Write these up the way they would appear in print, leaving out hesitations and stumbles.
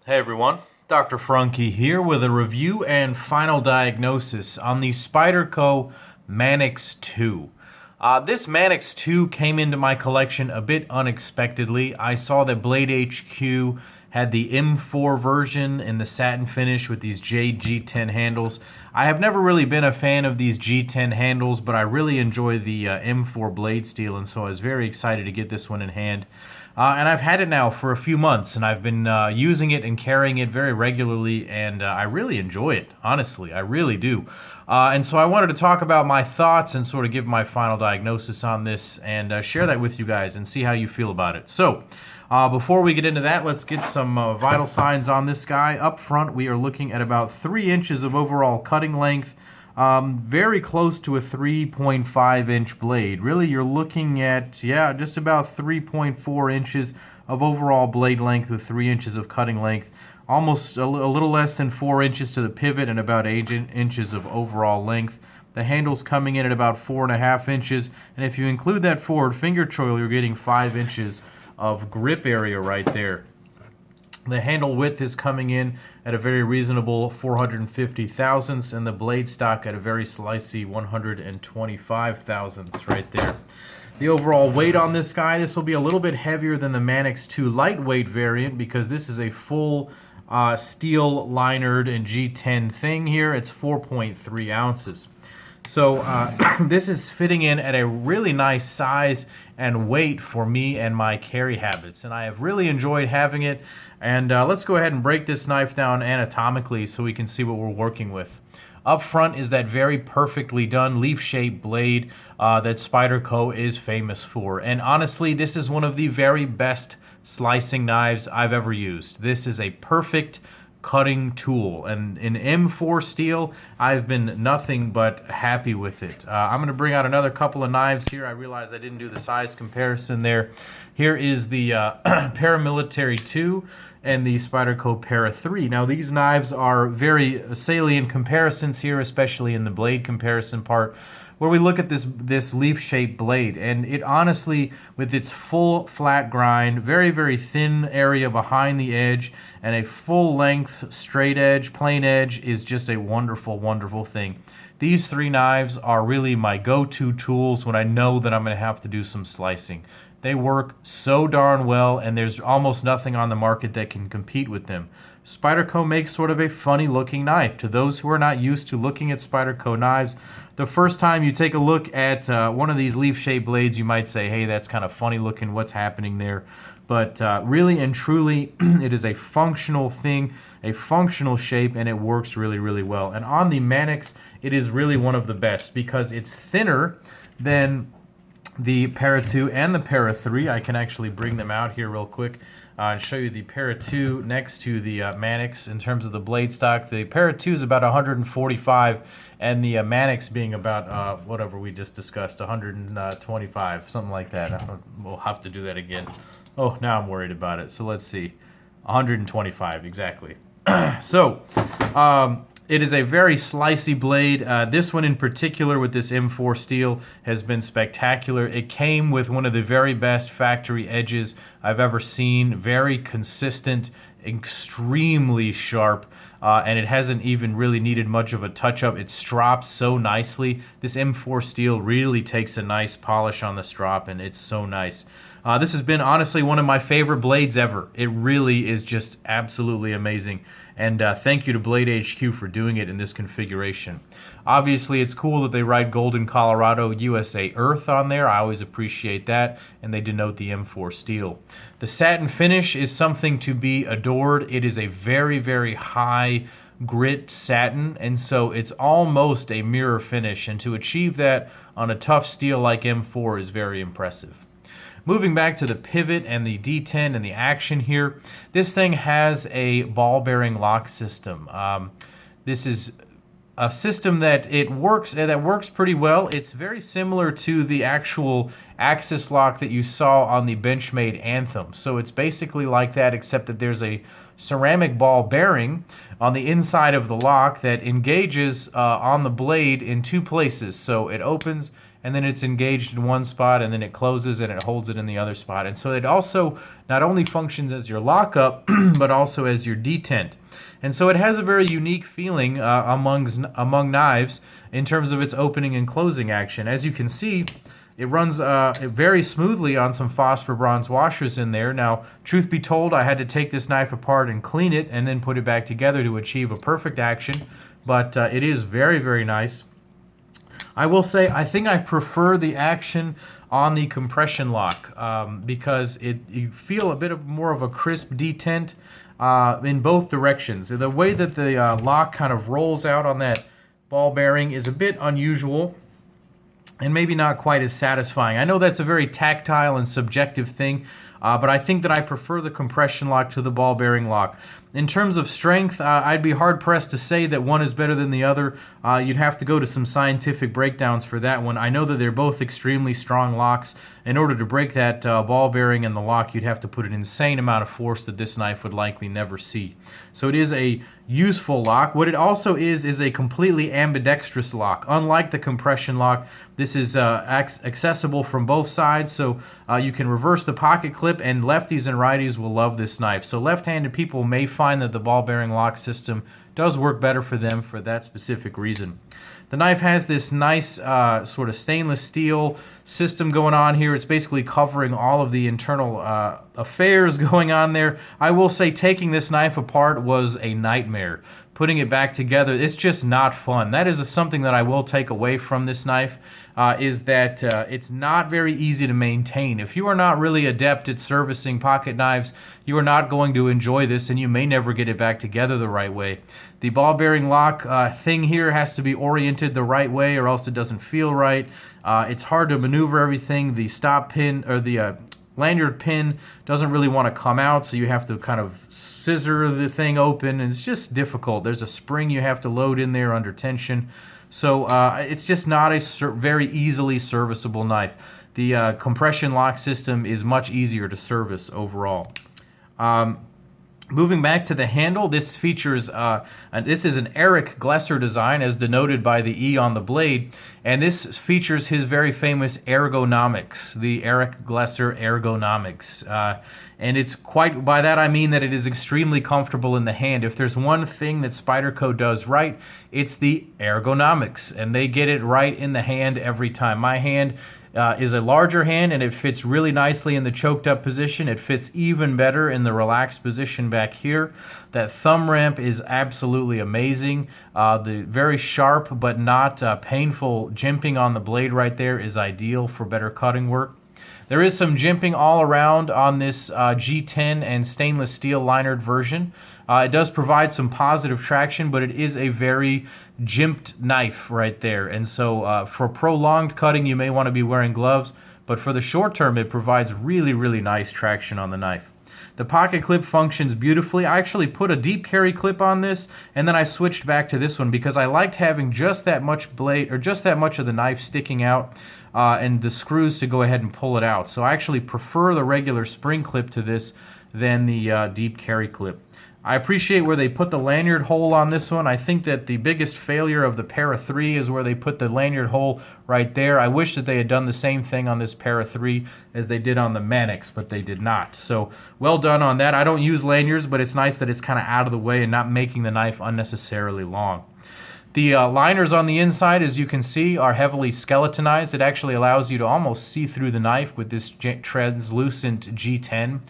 Hey everyone, Dr. Frunke here with a review and final diagnosis on the Spyderco Manix 2. This Manix 2 came into my collection a bit unexpectedly. I saw that Blade HQ had the M4 version in the satin finish with these Jade G10 handles. I have never really been a fan of these G10 handles, but I really enjoy the M4 blade steel, and so I was very excited to get this one in hand. And I've had it now for a few months, and I've been using it and carrying it very regularly, and I really enjoy it, honestly. I really do. And so I wanted to talk about my thoughts and sort of give my final diagnosis on this and share that with you guys and see how you feel about it. So, before we get into that, let's get some vital signs on this guy. Up front, we are looking at about 3 inches of overall cutting length. Very close to a 3.5 inch blade. Really, you're looking at, yeah, just about 3.4 inches of overall blade length with 3 inches of cutting length. Almost a little less than 4 inches to the pivot and about 8 inches of overall length. The handle's coming in at about 4.5 inches. And if you include that forward finger choil, you're getting 5 inches of grip area right there. The handle width is coming in at a very reasonable 450 thousandths, and the blade stock at a very slicey 125 thousandths right there. The overall weight on this guy, this will be a little bit heavier than the Manix 2 lightweight variant because this is a full steel linered and G10 thing here. It's 4.3 ounces. So this is fitting in at a really nice size and weight for me and my carry habits, and I have really enjoyed having it. And let's go ahead and break this knife down anatomically so we can see what we're working with. Up front is that very perfectly done leaf-shaped blade that Spyderco is famous for. And honestly, this is one of the very best slicing knives I've ever used. This is a perfect cutting tool, and in M4 steel, I've been nothing but happy with it. I'm going to bring out another couple of knives here. I realize I didn't do the size comparison there. Here is the Paramilitary 2 and the Spyderco Para 3. Now these knives are very salient comparisons here, especially in the blade comparison part, where we look at this leaf-shaped blade, and it honestly, with its full flat grind, very, very thin area behind the edge, and a full-length straight edge, plain edge, is just a wonderful, wonderful thing. These 3 knives are really my go-to tools when I know that I'm going to have to do some slicing. They work so darn well, and there's almost nothing on the market that can compete with them. Spyderco makes sort of a funny-looking knife. To those who are not used to looking at Spyderco knives, the first time you take a look at one of these leaf-shaped blades, you might say, hey, that's kind of funny-looking, what's happening there? But really and truly, it is a functional thing, a functional shape, and it works really, really well. And on the Manix, it is really one of the best because it's thinner than the Para 2 and the Para 3. I can actually bring them out here real quick and show you the Para 2 next to the Manix in terms of the blade stock. The Para 2 is about 145, and the Manix being about whatever we just discussed, 125, something like that. We'll have to do that again. Oh, now I'm worried about it. So let's see. 125, exactly. So, it is a very slicey blade. This one in particular with this M4 steel has been spectacular. It came with one of the very best factory edges I've ever seen. Very consistent, extremely sharp, and it hasn't even really needed much of a touch-up. It strops so nicely. This M4 steel really takes a nice polish on the strop, and it's so nice. This has been honestly one of my favorite blades ever. It really is just absolutely amazing. And thank you to Blade HQ for doing it in this configuration. Obviously, it's cool that they write Golden Colorado USA Earth on there. I always appreciate that. And they denote the M4 steel. The satin finish is something to be adored. It is a very, very high grit satin, and so it's almost a mirror finish. And to achieve that on a tough steel like M4 is very impressive. Moving back to the pivot and the D10 and the action here, this thing has a ball bearing lock system. This is a system that works pretty well. It's very similar to the actual axis lock that you saw on the Benchmade Anthem. So it's basically like that, except that there's a ceramic ball bearing on the inside of the lock that engages on the blade in 2 places. So it opens and then it's engaged in one spot, and then it closes and it holds it in the other spot. And so it also not only functions as your lockup, but also as your detent. And so it has a very unique feeling among knives in terms of its opening and closing action. As you can see, it runs very smoothly on some phosphor bronze washers in there. Now, truth be told, I had to take this knife apart and clean it and then put it back together to achieve a perfect action, but it is very, very nice. I will say I think I prefer the action on the compression lock because you feel a bit more of a crisp detent in both directions. The way that the lock kind of rolls out on that ball bearing is a bit unusual and maybe not quite as satisfying. I know that's a very tactile and subjective thing, but I think that I prefer the compression lock to the ball bearing lock. In terms of strength, I'd be hard-pressed to say that one is better than the other. You'd have to go to some scientific breakdowns for that one. I know that they're both extremely strong locks. In order to break that ball bearing and the lock, you'd have to put an insane amount of force that this knife would likely never see. So it is a useful lock. What it also is a completely ambidextrous lock. Unlike the compression lock, this is accessible from both sides, so you can reverse the pocket clip, and lefties and righties will love this knife. So left-handed people may find that the ball bearing lock system does work better for them for that specific reason. The knife has this nice sort of stainless steel system going on here. It's basically covering all of the internal affairs going on there. I will say taking this knife apart was a nightmare. Putting it back together, it's just not fun. That is something that I will take away from this knife, is that it's not very easy to maintain. If you are not really adept at servicing pocket knives, you are not going to enjoy this, and you may never get it back together the right way. The ball bearing lock thing here has to be oriented the right way, or else it doesn't feel right. It's hard to maneuver everything. The stop pin, or the lanyard pin, doesn't really want to come out, so you have to kind of scissor the thing open, and it's just difficult. There's a spring you have to load in there under tension, so it's just not a very easily serviceable knife. The compression lock system is much easier to service overall. Moving back to the handle, this features, this is an Eric Glesser design as denoted by the E on the blade, and this features his very famous ergonomics, the Eric Glesser ergonomics. And it's quite, by that I mean that it is extremely comfortable in the hand. If there's one thing that Spyderco does right, it's the ergonomics, and they get it right in the hand every time. My hand is a larger hand, and it fits really nicely in the choked up position. It fits even better in the relaxed position back here. That thumb ramp is absolutely amazing. The very sharp but not painful jimping on the blade right there is ideal for better cutting work. There is some jimping all around on this G10 and stainless steel linered version. It does provide some positive traction, but it is a very jimped knife right there. And so for prolonged cutting, you may want to be wearing gloves, but for the short term, it provides really, really nice traction on the knife. The pocket clip functions beautifully. I actually put a deep carry clip on this, and then I switched back to this one because I liked having just that much blade, or just that much of the knife sticking out, and the screws to go ahead and pull it out. So I actually prefer the regular spring clip to this than the deep carry clip. I appreciate where they put the lanyard hole on this one. I think that the biggest failure of the Para 3 is where they put the lanyard hole right there. I wish that they had done the same thing on this Para 3 as they did on the Manix, but they did not. So well done on that. I don't use lanyards, but it's nice that it's kind of out of the way and not making the knife unnecessarily long. The liners on the inside, as you can see, are heavily skeletonized. It actually allows you to almost see through the knife with this translucent G10.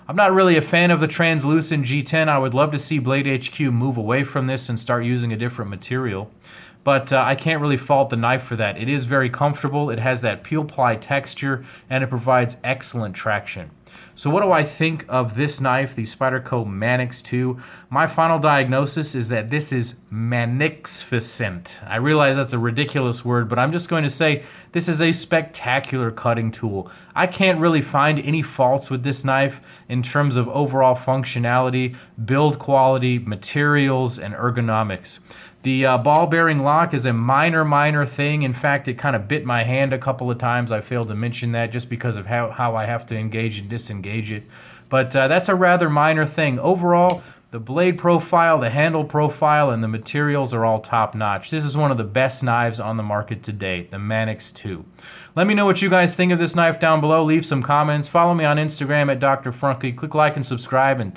I'm not really a fan of the translucent G10. I would love to see Blade HQ move away from this and start using a different material. But I can't really fault the knife for that. It is very comfortable, it has that peel ply texture, and it provides excellent traction. So what do I think of this knife, the Spyderco Manix 2? My final diagnosis is that this is Manixficent. I realize that's a ridiculous word, but I'm just going to say this is a spectacular cutting tool. I can't really find any faults with this knife in terms of overall functionality, build quality, materials, and ergonomics. The ball bearing lock is a minor thing. In fact, it kind of bit my hand a couple of times. I failed to mention that just because of how I have to engage and disengage it. But that's a rather minor thing. Overall, The blade profile, the handle profile, and the materials are all top-notch. This is one of the best knives on the market to date, the Manix 2. Let me know what you guys think of this knife down below. Leave some comments. Follow me on Instagram at Dr. Frunky. Click like and subscribe, and